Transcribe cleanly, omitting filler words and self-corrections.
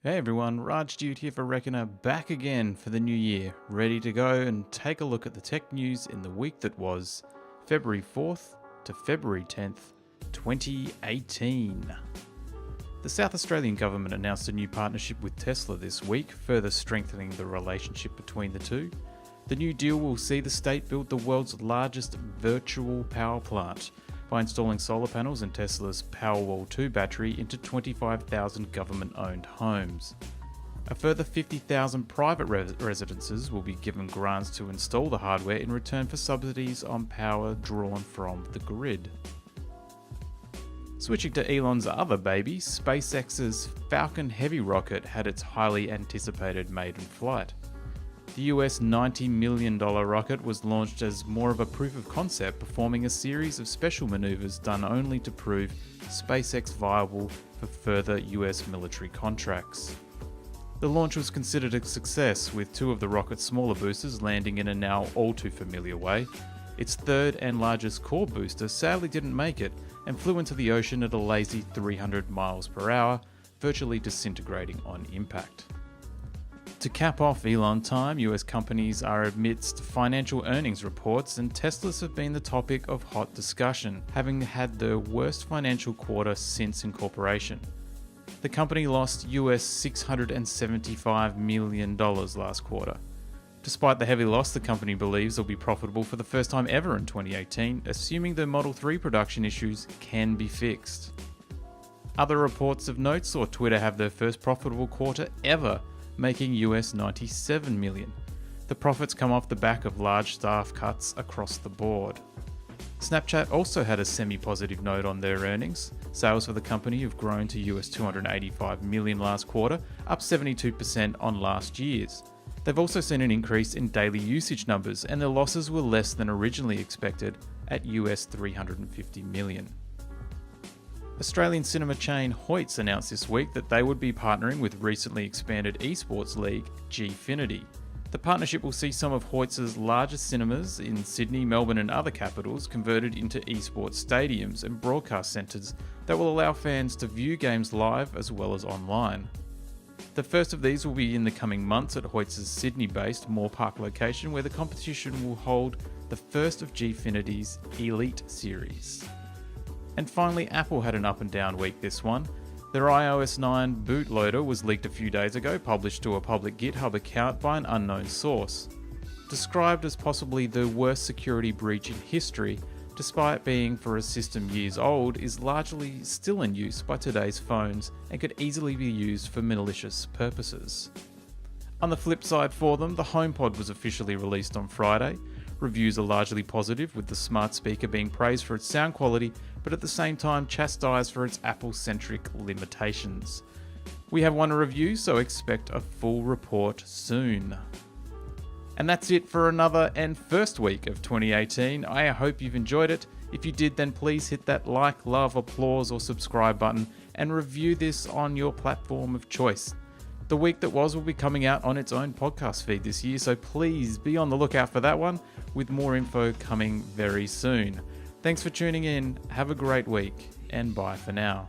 Hey everyone, Raj Dude here for Reckoner, back again for the new year, ready to go and take a look at the tech news in the week that was February 4th to February 10th, 2018. The South Australian government announced a new partnership with Tesla this week, further strengthening the relationship between the two. The new deal will see the state build the world's largest virtual power plant by installing solar panels and Tesla's Powerwall 2 battery into 25,000 government-owned homes. A further 50,000 private residences will be given grants to install the hardware in return for subsidies on power drawn from the grid. Switching to Elon's other baby, SpaceX's Falcon Heavy rocket had its highly anticipated maiden flight. The US $90 million rocket was launched as more of a proof of concept, performing a series of special maneuvers done only to prove SpaceX viable for further US military contracts. The launch was considered a success, with two of the rocket's smaller boosters landing in a now all too familiar way. Its third and largest core booster sadly didn't make it and flew into the ocean at a lazy 300 miles per hour, virtually disintegrating on impact. To cap off Elon time, US companies are amidst financial earnings reports, and Teslas have been the topic of hot discussion, having had the worst financial quarter since incorporation. The company lost US $675 million last quarter. Despite the heavy loss, the company believes they'll be profitable for the first time ever in 2018, assuming the Model 3 production issues can be fixed. Other reports of note saw Twitter have their first profitable quarter ever, making US $97 million. The profits come off the back of large staff cuts across the board. Snapchat also had a semi-positive note on their earnings. Sales for the company have grown to US $285 million last quarter, up 72% on last year's. They've also seen an increase in daily usage numbers, and their losses were less than originally expected at US $350 million. Australian cinema chain Hoyts announced this week that they would be partnering with recently expanded esports league Gfinity. The partnership will see some of Hoyts' largest cinemas in Sydney, Melbourne and other capitals converted into esports stadiums and broadcast centres that will allow fans to view games live as well as online. The first of these will be in the coming months at Hoyts' Sydney-based Moore Park location, where the competition will hold the first of Gfinity's Elite series. And finally, Apple had an up and down week this one. Their iOS 9 bootloader was leaked a few days ago, published to a public GitHub account by an unknown source. Described as possibly the worst security breach in history, despite being for a system years old, is largely still in use by today's phones and could easily be used for malicious purposes. On the flip side for them, the HomePod was officially released on Friday. Reviews are largely positive, with the smart speaker being praised for its sound quality, but at the same time chastised for its Apple-centric limitations. We have one review, so expect a full report soon. And that's it for another and first week of 2018. I hope you've enjoyed it. If you did, then please hit that like, love, applause or subscribe button and review this on your platform of choice. The week that was will be coming out on its own podcast feed this year, so please be on the lookout for that one, with more info coming very soon. Thanks for tuning in, have a great week, and bye for now.